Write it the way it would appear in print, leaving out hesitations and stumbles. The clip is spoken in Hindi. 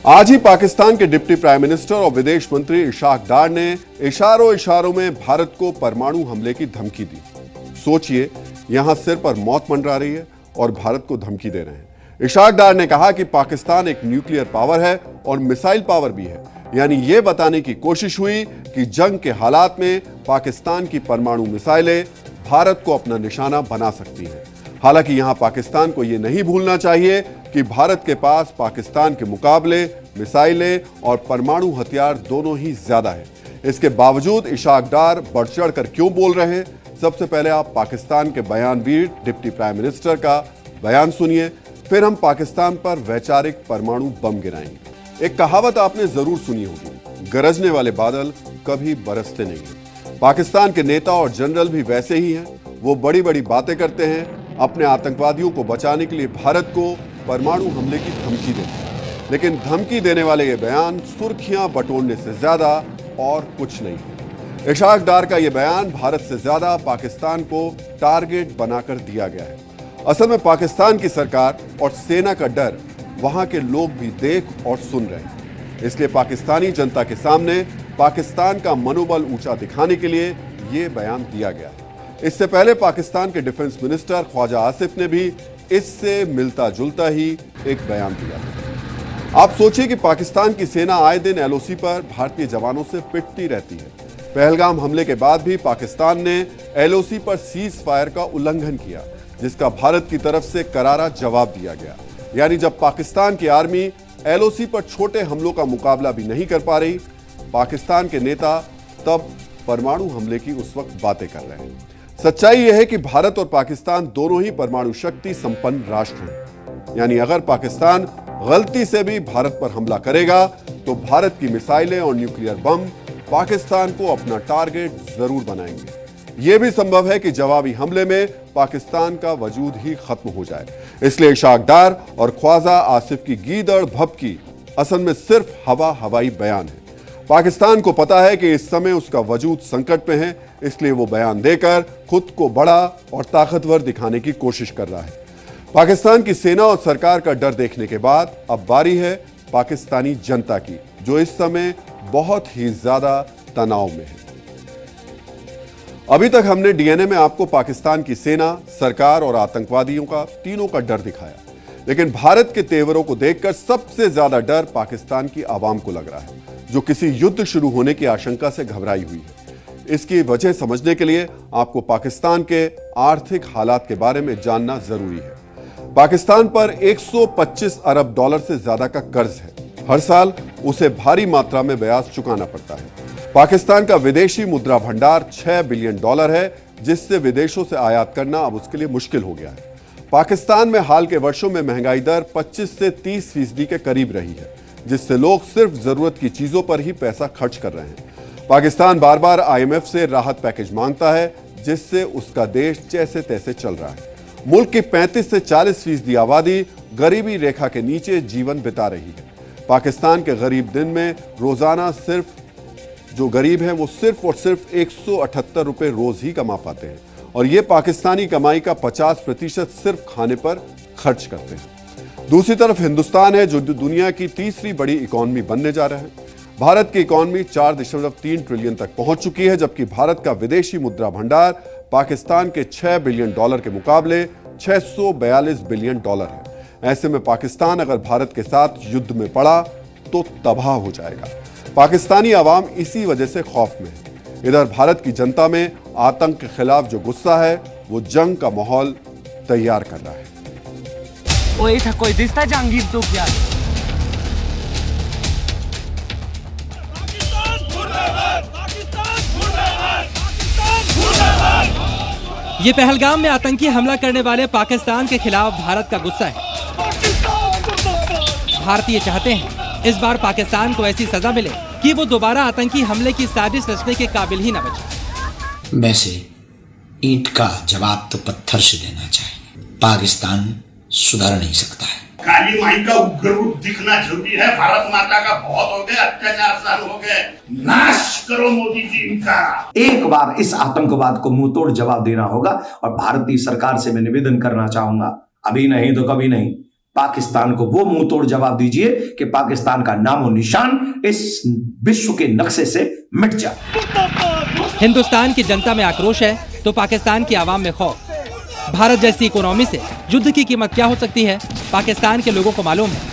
आज ही पाकिस्तान के डिप्टी प्राइम मिनिस्टर और विदेश मंत्री इशाक डार ने इशारों में भारत को परमाणु हमले की धमकी दी। सोचिए, यहां सिर पर मौत मंडरा रही है और भारत को धमकी दे रहे हैं। इशाक डार ने कहा कि पाकिस्तान एक न्यूक्लियर पावर है और मिसाइल पावर भी है, यानी यह बताने की कोशिश हुई कि जंग के हालात में पाकिस्तान की परमाणु मिसाइलें भारत को अपना निशाना बना सकती हैं। हालांकि यहां पाकिस्तान को यह नहीं भूलना चाहिए कि भारत के पास पाकिस्तान के मुकाबले मिसाइलें और परमाणु हथियार दोनों ही ज्यादा है। इसके बावजूद इशाक डार बढ़ चढ़कर क्यों बोल रहे हैं? सबसे पहले आप पाकिस्तान के बयानवीर डिप्टी प्राइम मिनिस्टर का बयान सुनिए, फिर हम पाकिस्तान पर वैचारिक परमाणु बम गिराएंगे। एक कहावत आपने जरूर सुनी होगी, गरजने वाले बादल कभी बरसते नहीं। पाकिस्तान के नेता और जनरल भी वैसे ही हैं। वो बड़ी बड़ी बातें करते हैं, अपने आतंकवादियों को बचाने के लिए भारत को परमाणु हमले की धमकी देते हैं, लेकिन धमकी देने वाले ये बयान सुर्खियां बटोरने से ज्यादा और कुछ नहीं है। इशाक डार का ये बयान भारत से ज्यादा पाकिस्तान को टारगेट बनाकर दिया गया है। असल में पाकिस्तान की सरकार और सेना का डर वहां के लोग भी देख और सुन रहे हैं। इसलिए पाकिस्तानी जनता के सामने पाकिस्तान का मनोबल ऊंचा दिखाने के लिए ये बयान दिया गया है। इससे पहले पाकिस्तान के डिफेंस मिनिस्टर ख्वाजा आसिफ ने भी इससे मिलता जुलता ही एक बयान दिया। आप सोचिए कि पाकिस्तान की सेना आए दिन एलओसी पर भारतीय जवानों से पिटती रहती है। पहलगाम हमले के बाद भी पाकिस्तान ने एलओसी पर सीज फायर का उल्लंघन किया, जिसका भारत की तरफ से करारा जवाब दिया गया। यानी जब पाकिस्तान की आर्मी एलओसी पर छोटे हमलों का मुकाबला भी नहीं कर पा रही, पाकिस्तान के नेता तब परमाणु हमले की उस वक्त बातें कर रहे हैं। सच्चाई यह है कि भारत और पाकिस्तान दोनों ही परमाणु शक्ति संपन्न राष्ट्र हैं। यानी अगर पाकिस्तान गलती से भी भारत पर हमला करेगा तो भारत की मिसाइलें और न्यूक्लियर बम पाकिस्तान को अपना टारगेट जरूर बनाएंगे। यह भी संभव है कि जवाबी हमले में पाकिस्तान का वजूद ही खत्म हो जाए। इसलिए इशाक डार और ख्वाजा आसिफ की गीदड़ भभकी असल में सिर्फ हवाई बयान है। पाकिस्तान को पता है कि इस समय उसका वजूद संकट में है, इसलिए वो बयान देकर खुद को बड़ा और ताकतवर दिखाने की कोशिश कर रहा है। पाकिस्तान की सेना और सरकार का डर देखने के बाद अब बारी है पाकिस्तानी जनता की, जो इस समय बहुत ही ज्यादा तनाव में है। अभी तक हमने डीएनए में आपको पाकिस्तान की सेना, सरकार और आतंकवादियों का तीनों का डर दिखाया, लेकिन भारत के तेवरों को देखकर सबसे ज्यादा डर पाकिस्तान की आवाम को लग रहा है, जो किसी युद्ध शुरू होने की आशंका से घबराई हुई है। इसकी वजह समझने के लिए आपको पाकिस्तान के आर्थिक हालात के बारे में जानना जरूरी है। पाकिस्तान पर 125 अरब डॉलर से ज्यादा का कर्ज है। हर साल उसे भारी मात्रा में ब्याज चुकाना पड़ता है। पाकिस्तान का विदेशी मुद्रा भंडार 6 बिलियन डॉलर है, जिससे विदेशों से आयात करना अब उसके लिए मुश्किल हो गया है। पाकिस्तान में हाल के वर्षों में महंगाई दर 25 से 30% के करीब रही है, जिससे लोग सिर्फ जरूरत की चीजों पर ही पैसा खर्च कर रहे हैं। पाकिस्तान बार बार आईएमएफ से राहत पैकेज मांगता है, जिससे उसका देश जैसे तैसे चल रहा है। मुल्क की 35 से 40% आबादी गरीबी रेखा के नीचे जीवन बिता रही है। पाकिस्तान के गरीब दिन में रोजाना जो गरीब हैं वो सिर्फ और सिर्फ 178 रुपए रोज ही कमा पाते हैं, और ये पाकिस्तानी कमाई का 50% सिर्फ खाने पर खर्च करते हैं। दूसरी तरफ हिंदुस्तान है, जो दुनिया की तीसरी बड़ी इकॉनमी बनने जा रहा है। भारत की इकॉनमी 4.3 ट्रिलियन तक पहुंच चुकी है, जबकि भारत का विदेशी मुद्रा भंडार पाकिस्तान के 6 बिलियन डॉलर के मुकाबले 642 बिलियन डॉलर है। ऐसे में पाकिस्तान अगर भारत के साथ युद्ध में पड़ा तो तबाह हो जाएगा। पाकिस्तानी आवाम इसी वजह से खौफ में है। इधर भारत की जनता में आतंक के खिलाफ जो गुस्सा है, वो जंग का माहौल तैयार कर रहा है। कोई दिसता जहांगीर तो क्या ये पहलगाम में आतंकी हमला करने वाले पाकिस्तान के खिलाफ भारत का गुस्सा है। भारतीय चाहते हैं इस बार पाकिस्तान को ऐसी सजा मिले कि वो दोबारा आतंकी हमले की साजिश रचने के काबिल ही न बचे। वैसे ईंट का जवाब तो पत्थर से देना चाहिए। पाकिस्तान सुधर नहीं सकता है। काली माई का उग्र रूप दिखना जरूरी है। भारत माता का बहुत हो गया, अत्याचार सहन हो गए। नाश करो मोदी जी इनका। एक बार इस आतंकवाद को मुंहतोड़ जवाब देना होगा, और भारतीय सरकार से मैं निवेदन करना चाहूंगा, अभी नहीं तो कभी नहीं, पाकिस्तान को वो मुंह तोड़ जवाब दीजिए कि पाकिस्तान का नामो निशान इस विश्व के नक्शे से मिट जाए। हिंदुस्तान की जनता में आक्रोश है तो पाकिस्तान की आवाम में खौफ। भारत जैसी इकोनॉमी से युद्ध की कीमत क्या हो सकती है, पाकिस्तान के लोगों को मालूम है।